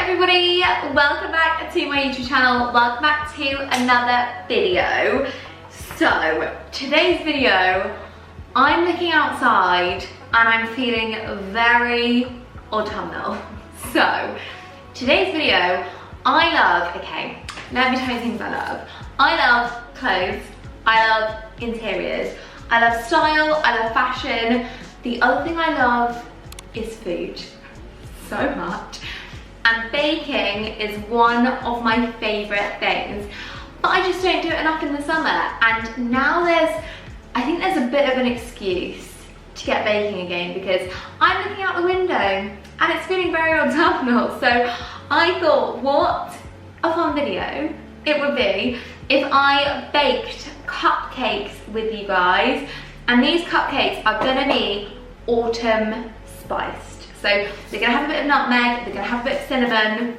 everybody, welcome back to my YouTube channel. Welcome back to another video. So today's video, I'm looking outside and I'm feeling very autumnal. So today's video, I love, okay, let me tell you things I love. I love clothes, I love interiors, I love style, I love fashion. The other thing I love is food, so much. And baking is one of my favourite things, but I just don't do it enough in the summer. And now I think there's a bit of an excuse to get baking again, because I'm looking out the window and it's feeling very autumnal. So I thought, what a fun video it would be if I baked cupcakes with you guys. And these cupcakes are gonna be autumn spiced. So they're gonna have a bit of nutmeg, they're gonna have a bit of cinnamon.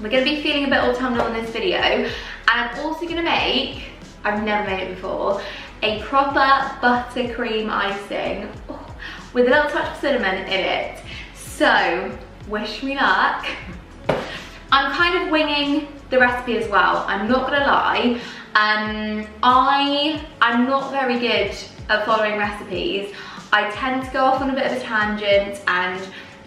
We're gonna be feeling a bit autumnal in this video. And I'm also gonna make, I've never made it before, a proper buttercream icing with a little touch of cinnamon in it. So wish me luck. I'm kind of winging the recipe as well, I'm not gonna lie. I'm not very good at following recipes. I tend to go off on a bit of a tangent and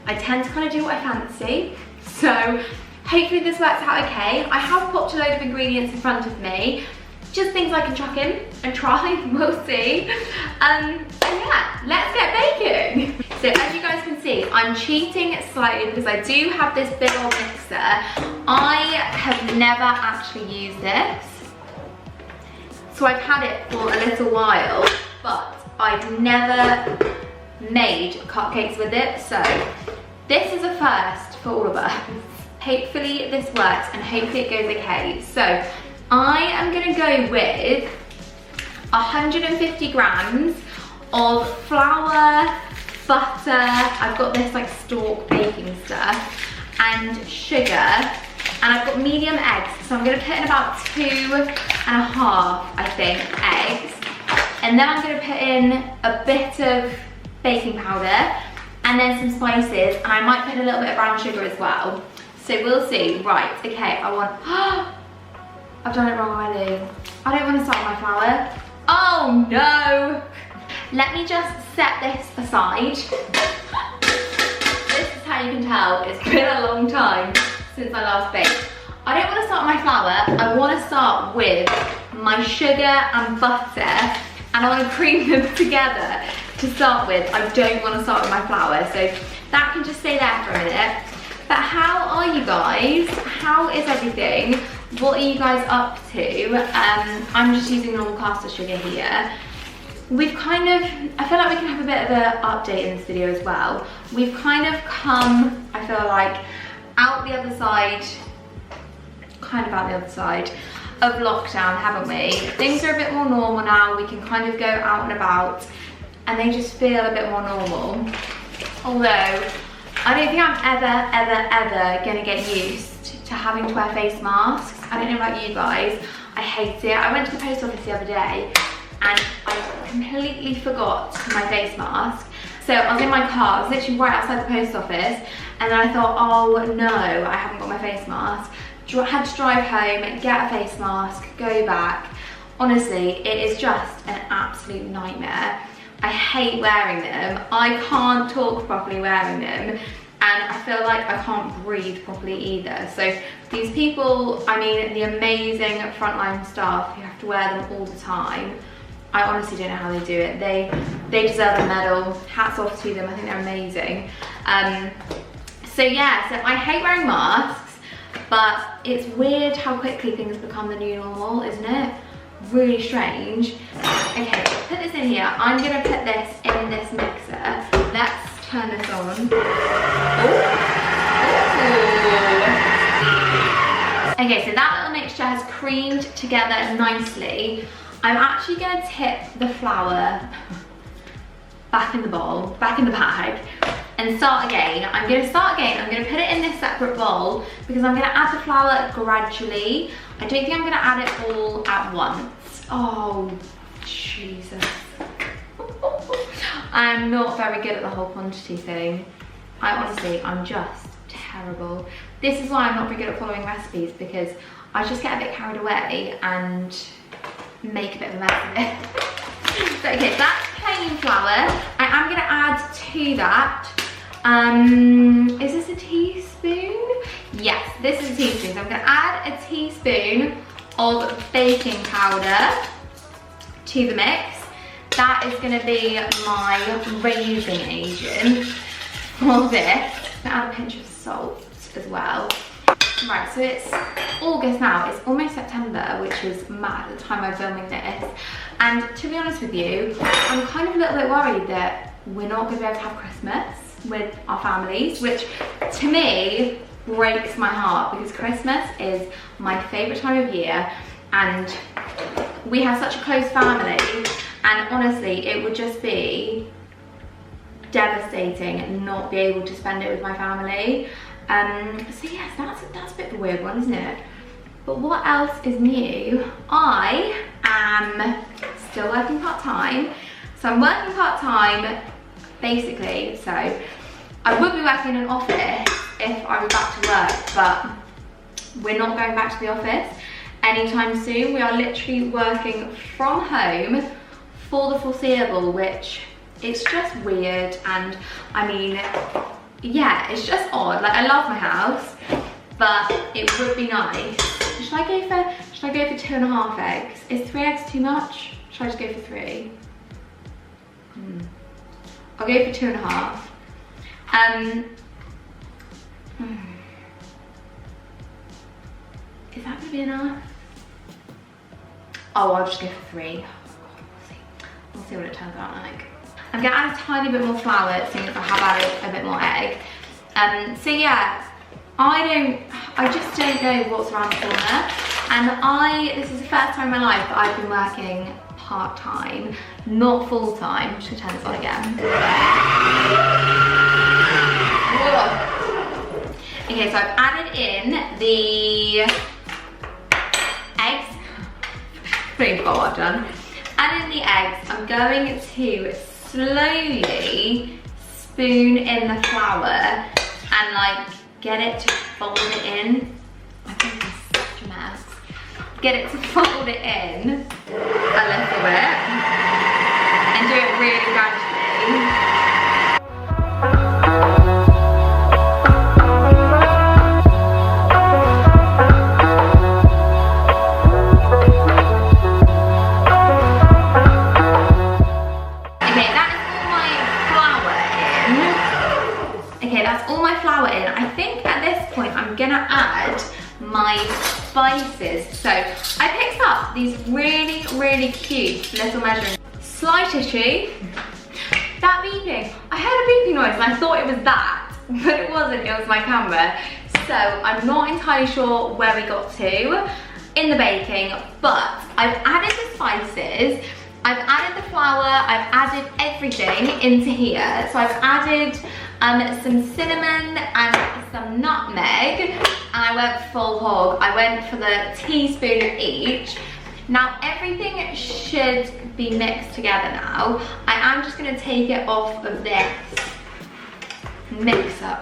I tend to kind of do what I fancy. So hopefully this works out okay. I have popped a load of ingredients in front of me, just things I can chuck in and try, we'll see. And yeah, let's get baking. So as you guys can see, I'm cheating slightly because I do have this big old mixer. I have never actually used this. So I've had it for a little while, but I've never made cupcakes with it. So this is a first for all of us. Hopefully this works and hopefully it goes okay. So I am gonna go with 150 grams of flour, butter, I've got this like stork baking stuff, and sugar, and I've got medium eggs. So I'm gonna put in about 2.5, I think, eggs. And then I'm gonna put in a bit of baking powder and then some spices, and I might put in a little bit of brown sugar as well. So we'll see. Right, okay, I've done it wrong already. I don't want to start my flour. Oh no! Let me just set this aside. This is how you can tell it's been a long time since I last baked. I don't want to start my flour, I want to start with my sugar and butter, and I want to cream them together to start with. I don't want to start with my flour, so that can just stay there for a minute. But how are you guys? How is everything? What are you guys up to? I'm just using normal caster sugar here. We've kind of, I feel like we can have a bit of an update in this video as well. We've kind of come, I feel like, out the other side, kind of out the other side of lockdown, haven't we? Things are a bit more normal now. We can kind of go out and about and they just feel a bit more normal. Although, I don't think I'm ever gonna get used to having to wear face masks. I don't know about you guys, I hate it. I went to the post office the other day and I completely forgot my face mask. So I was in my car, I was literally right outside the post office, and then I thought, oh no, I haven't got my face mask. Had to drive home, get a face mask, go back. Honestly, it is just an absolute nightmare. I hate wearing them. I can't talk properly wearing them, and I feel like I can't breathe properly either. So these people, I mean the amazing frontline staff who have to wear them all the time, I honestly don't know how they do it. They deserve a medal. Hats off to them, I think they're amazing. So yeah, so I hate wearing masks, but it's weird how quickly things become the new normal, isn't it? Really strange. Okay, put this in here. I'm gonna put this in this mixer. Let's turn this on. Ooh. Okay, so that little mixture has creamed together nicely. I'm actually gonna tip the flour back in the bowl, back in the bag, and start again. I'm gonna start again. I'm gonna put it in this separate bowl because I'm gonna add the flour gradually. I don't think I'm gonna add it all at once. Oh, Jesus. I'm not very good at the whole quantity thing. I'm just terrible. This is why I'm not very good at following recipes, because I just get a bit carried away and make a bit of a mess of it. So okay, that's plain flour. I am gonna add to that, is this a teaspoon? Yes, this is a teaspoon. So I'm gonna add a teaspoon of baking powder to the mix. That is gonna be my raising agent for this. I'm gonna add a pinch of salt as well. Right, so it's August now, it's almost September, which is mad at the time I'm filming this. And to be honest with you, I'm kind of a little bit worried that we're not gonna be able to have Christmas with our families, which to me breaks my heart, because Christmas is my favourite time of year and we have such a close family, and honestly it would just be devastating not be able to spend it with my family. So yes, that's a bit of a weird one, isn't it? But what else is new? I am still working part-time. So I'm working part-time, basically, so I would be working in an office if I was back to work, but we're not going back to the office anytime soon. We are literally working from home for the foreseeable, which it's just weird, and I mean, yeah, it's just odd. Like, I love my house, but it would be nice. Should I go for 2.5 eggs? Is 3 eggs too much? Should I just go for 3? I'll go for 2.5. Is that gonna be enough? Oh, I'll just go for 3. We'll see what it turns out like. I'm gonna add a tiny bit more flour, seeing as I have added a bit more egg. So yeah, I just don't know what's around the corner. And this is the first time in my life that I've been working part-time, not full-time. I'm just gonna turn this on again. Whoa. Okay, so I've added in the eggs. Pretty forgot what I've done. Add in the eggs. I'm going to slowly spoon in the flour and like get it to fold it in. I think it's such a mess. Get it to fold it in a little bit and do it really gradually. I'm gonna add my spices. So I picked up these really cute little measuring slide tissue. That beeping, I heard a beeping noise and I thought it was that, but it wasn't, it was my camera. So I'm not entirely sure where we got to in the baking, but I've added the spices, I've added the flour, I've added everything into here. So I've added some cinnamon and some nutmeg, and I went full hog. I went for the teaspoon each. Now everything should be mixed together now. I am just going to take it off of this mixer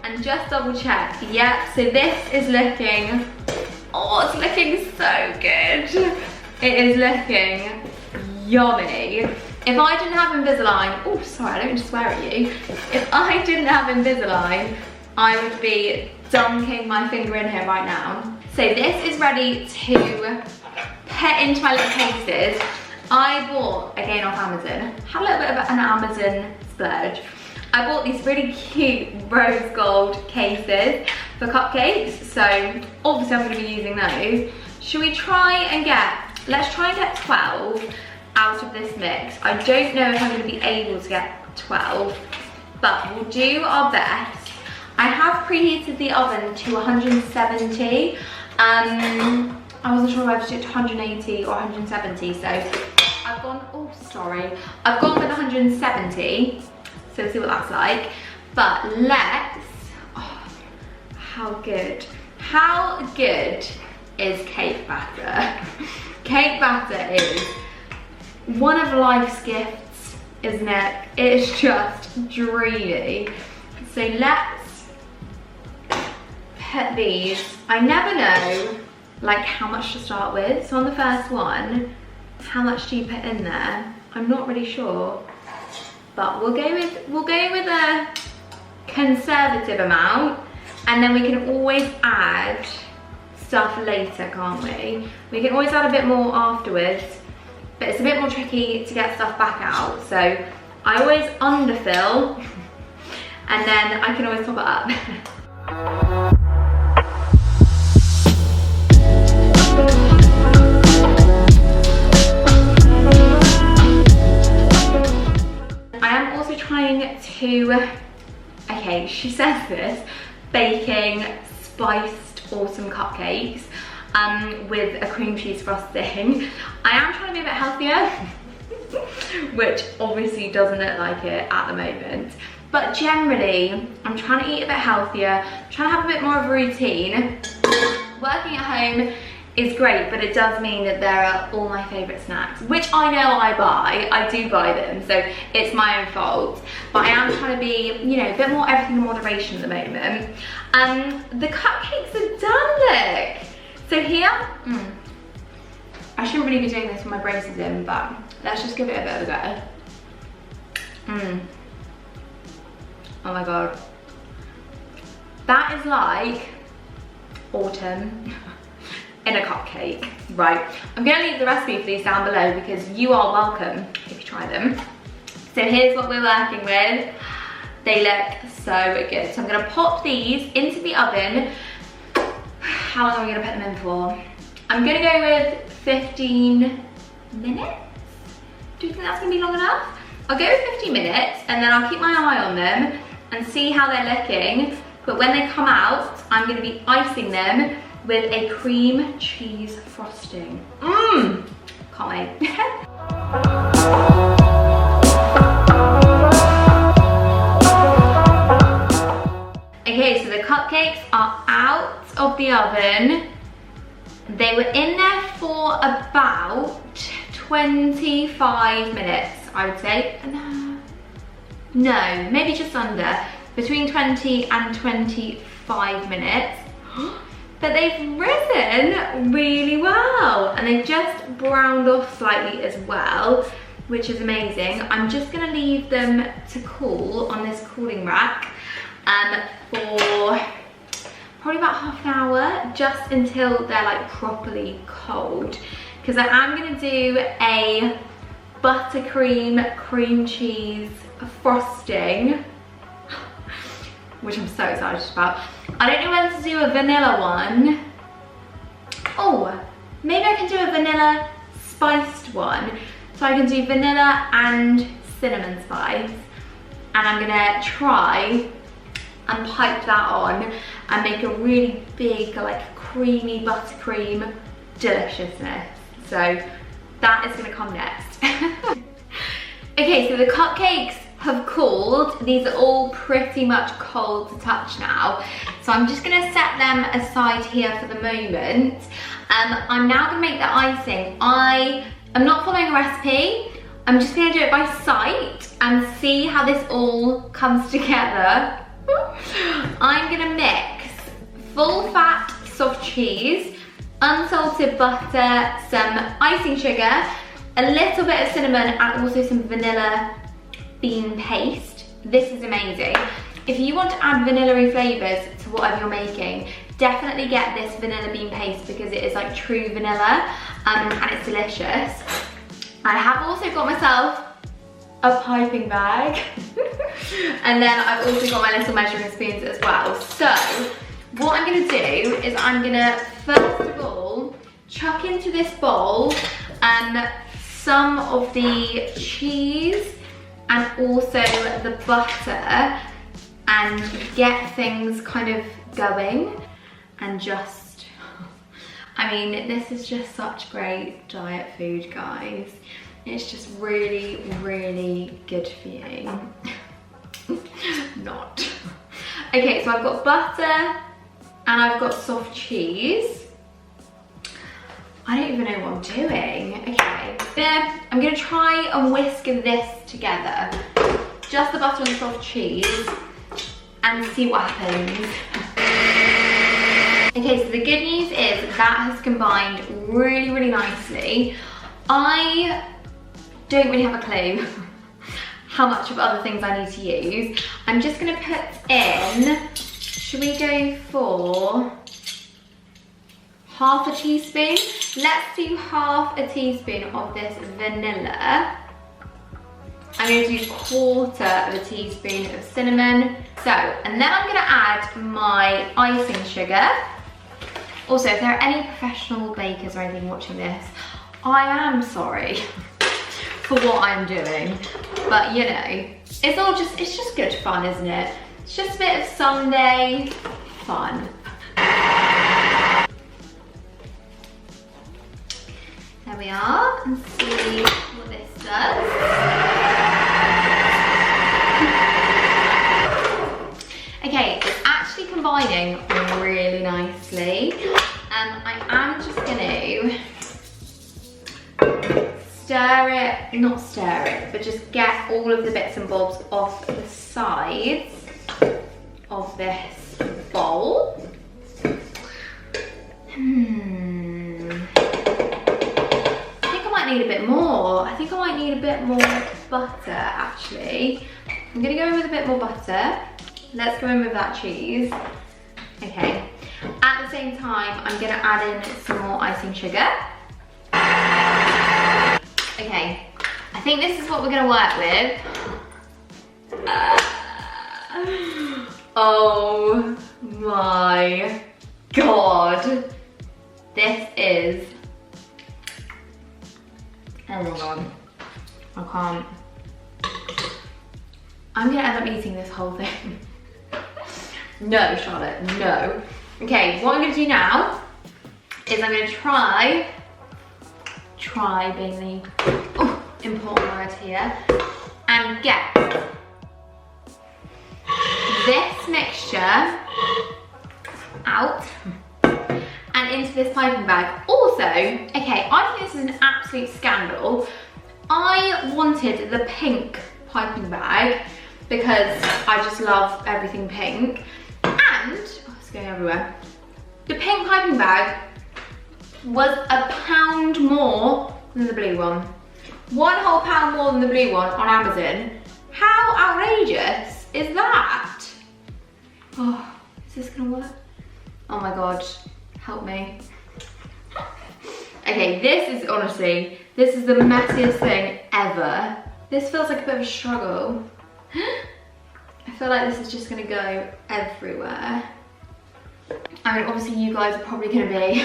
and just double check. Yep, so this is looking, oh, it's looking so good. It is looking yummy. If I didn't have Invisalign, oh sorry, I don't mean to swear at you. If I didn't have Invisalign, I would be dunking my finger in here right now. So this is ready to put into my little cases. I bought, again off Amazon, had a little bit of an Amazon splurge. I bought these really cute rose gold cases for cupcakes. So obviously I'm gonna be using those. Should we try and let's try and get 12 out of this mix. I don't know if I'm going to be able to get 12, but we'll do our best. I have preheated the oven to 170. I wasn't sure whether to do it to 180 or 170, so I've gone, I've gone with 170, so we'll see what that's like. But let's, how good is cake batter? Cake batter is one of life's gifts, isn't it? It's just dreamy. So let's put these, I never know like how much to start with. So on the first one, how much do you put in there? I'm not really sure, but we'll go with a conservative amount, and then we can always add stuff later, can't we? We can always add a bit more afterwards, but it's a bit more tricky to get stuff back out. So I always underfill, and then I can always top it up. I am also trying to, okay, she says this, baking spiced autumn cupcakes with a cream cheese frosting. I am trying to be a bit healthier, which obviously doesn't look like it at the moment. But generally, I'm trying to eat a bit healthier, trying to have a bit more of a routine. Working at home is great, but it does mean that there are all my favourite snacks, which I know I do buy them, so it's my own fault. But I am trying to be, you know, a bit more everything in moderation at the moment. The cupcakes are done, look! So here, I shouldn't really be doing this with my braces in, but let's just give it a bit of a go. Oh my god. That is like autumn in a cupcake. Right, I'm gonna leave the recipe for these down below because you are welcome if you try them. So here's what we're working with. They look so good. So I'm gonna pop these into the oven. How long are we gonna put them in for? I'm gonna go with 15 minutes. Do you think that's gonna be long enough? I'll go with 15 minutes and then I'll keep my eye on them and see how they're looking. But when they come out, I'm gonna be icing them with a cream cheese frosting. Can't wait. Okay, so the cupcakes are out of the oven. They were in there for about 25 minutes, I would say. No, maybe just under. Between 20 and 25 minutes. But they've risen really well, and they've just browned off slightly as well, which is amazing. I'm just gonna leave them to cool on this cooling rack for probably about half an hour, just until they're like properly cold. Because I am gonna do a buttercream cream cheese frosting, which I'm so excited about. I don't know whether to do a vanilla one. Oh, maybe I can do a vanilla spiced one. So I can do vanilla and cinnamon spice. And I'm gonna try and pipe that on and make a really big, like creamy buttercream deliciousness. So that is gonna come next. Okay, so the cupcakes have cooled. These are all pretty much cold to touch now. So I'm just gonna set them aside here for the moment. I'm now gonna make the icing. I am not following a recipe. I'm just gonna do it by sight and see how this all comes together. I'm gonna mix full fat soft cheese, unsalted butter, some icing sugar, a little bit of cinnamon, and also some vanilla bean paste. This is amazing. If you want to add vanilla-y flavors to whatever you're making, definitely get this vanilla bean paste because it is like true vanilla and it's delicious. I have also got myself a piping bag and then I've also got my little measuring spoons as well. So what I'm gonna do is I'm gonna first of all chuck into this bowl some of the cheese and also the butter and get things kind of going and just, I mean, this is just such great diet food, guys. It's just really, really good for you. Not. Okay, so I've got butter and I've got soft cheese. I don't even know what I'm doing. Okay, then I'm gonna try and whisk this together. Just the butter and soft cheese. And and see what happens. Okay, so the good news is that has combined really, really nicely. I don't really have a clue how much of other things I need to use. I'm just gonna put in, should we go for half a teaspoon? Let's do half a teaspoon of this vanilla. I'm gonna do 1/4 of a teaspoon of cinnamon. So, and then I'm gonna add my icing sugar. Also, if there are any professional bakers or anything watching this, I am sorry for what I'm doing. But you know, it's just good fun, isn't it? It's just a bit of Sunday fun. There we are, and see what this does. Okay, it's actually combining really nicely. I am just gonna not stir it, but just get all of the bits and bobs off the sides of this bowl. I think I might need a bit more. I think I might need a bit more butter, actually. I'm gonna go in with a bit more butter. Let's go in with that cheese. Okay. At the same time, I'm gonna add in some more icing sugar. Okay, I think this is what we're gonna work with. Oh my God. This is, oh my God, I can't. I'm gonna end up eating this whole thing. No, Charlotte, no. Okay, what I'm gonna do now is I'm gonna try being the important word here, and get this mixture out and into this piping bag. Also, okay, I think this is an absolute scandal. I wanted the pink piping bag because I just love everything pink, and oh, it's going everywhere. The pink piping bag was £1 more than the blue one. £1 whole pound more than the blue one on Amazon. How outrageous is that? Oh, is this gonna work? Oh my God, help me. Okay, this is honestly, this is the messiest thing ever. This feels like a bit of a struggle. I feel like this is just gonna go everywhere. I mean, obviously you guys are probably gonna be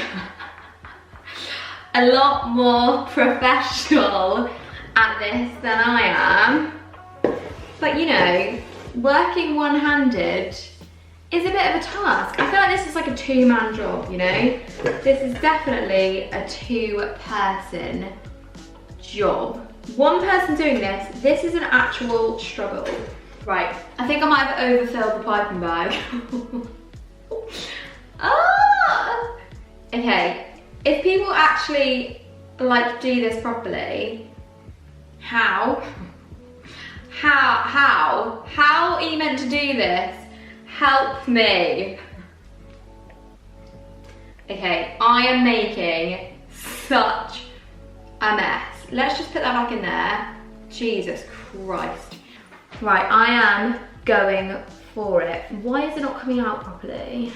a lot more professional at this than I am. But you know, working one-handed is a bit of a task. I feel like this is like a two-man job, you know? This is definitely a two-person job. One person doing this is an actual struggle. Right, I think I might have overfilled the piping bag. Ah! Okay, if people actually like do this properly, how are you meant to do this? Help me. Okay, I am making such a mess. Let's just put that back in there. Jesus Christ. Right, I am going for it. Why is it not coming out properly?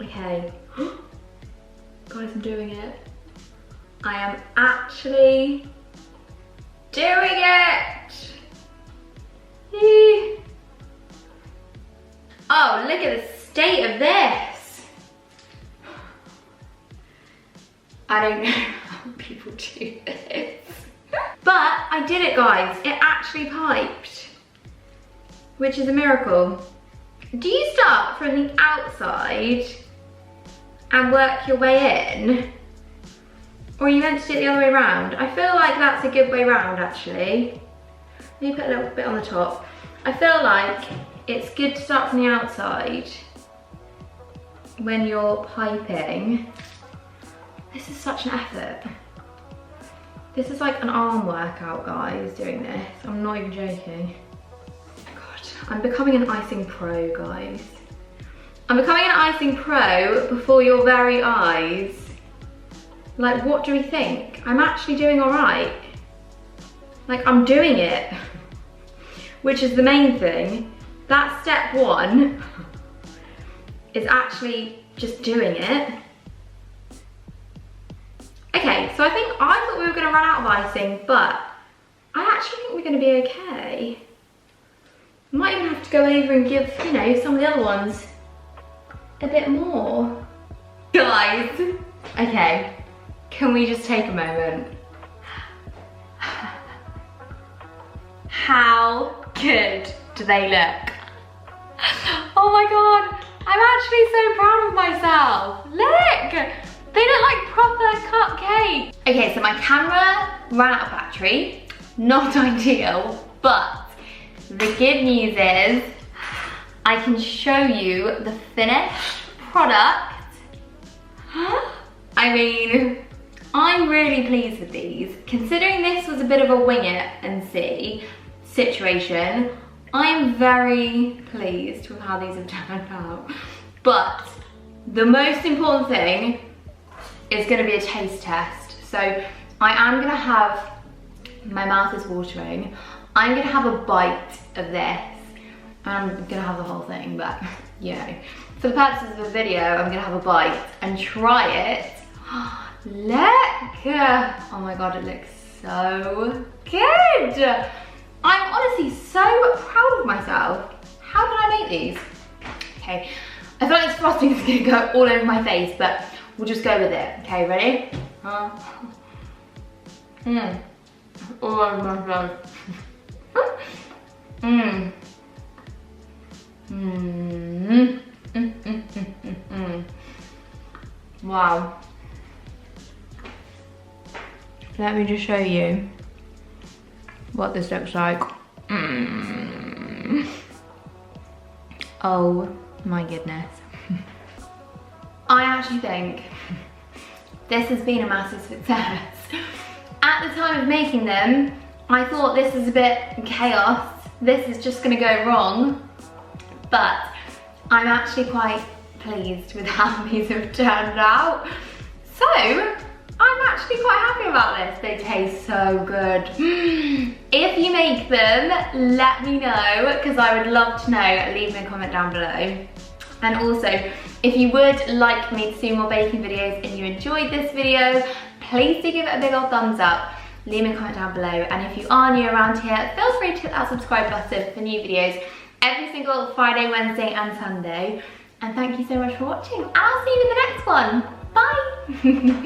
Okay. Guys, I'm doing it. I am actually doing it. Eee. Oh, look at the state of this. I don't know how people do this. But I did it, guys. It actually piped, which is a miracle. Do you start from the outside and work your way in? Or are you meant to do it the other way around? I feel like that's a good way round, actually. Let me put a little bit on the top. I feel like it's good to start from the outside when you're piping. This is such an effort. This is like an arm workout, guys, doing this. I'm not even joking. Oh my God. I'm becoming an icing pro, guys. I'm becoming an icing pro before your very eyes. Like, what do we think? I'm actually doing all right. Like, I'm doing it, which is the main thing. That's step one, is actually just doing it. Okay, so I thought we were gonna run out of icing, but I actually think we're gonna be okay. Might even have to go over and give, you know, some of the other ones a bit more. Guys, okay, can we just take a moment? How good do they look? Oh my God, I'm actually so proud of myself. Look, they look like proper cupcakes. Okay, so my camera ran out of battery. Not ideal, but the good news is I can show you the finished product. I mean, I'm really pleased with these. Considering this was a bit of a wing it and see situation, I'm very pleased with how these have turned out. But the most important thing is gonna be a taste test. So I am gonna have, my mouth is watering, I'm gonna have a bite of this. I'm gonna have the whole thing, but you know, for the purposes of the video, I'm gonna have a bite and try it. Look! Oh my God, it looks so good! I'm honestly so proud of myself. How did I make these? Okay, I feel like this frosting is gonna go all over my face, but we'll just go with it. Okay, ready? All over my face. Wow. Let me just show you what this looks like. Oh my goodness. I actually think this has been a massive success. At the time of making them, I thought this is a bit chaos. This is just gonna go wrong. But I'm actually quite pleased with how these have turned out. So, I'm actually quite happy about this. They taste so good. If you make them, let me know, because I would love to know. Leave me a comment down below. And also, if you would like me to see more baking videos and you enjoyed this video, please do give it a big old thumbs up. Leave me a comment down below. And if you are new around here, feel free to hit that subscribe button for new videos every single Friday, Wednesday and Sunday. And thank you so much for watching. And I'll see you in the next one. Bye.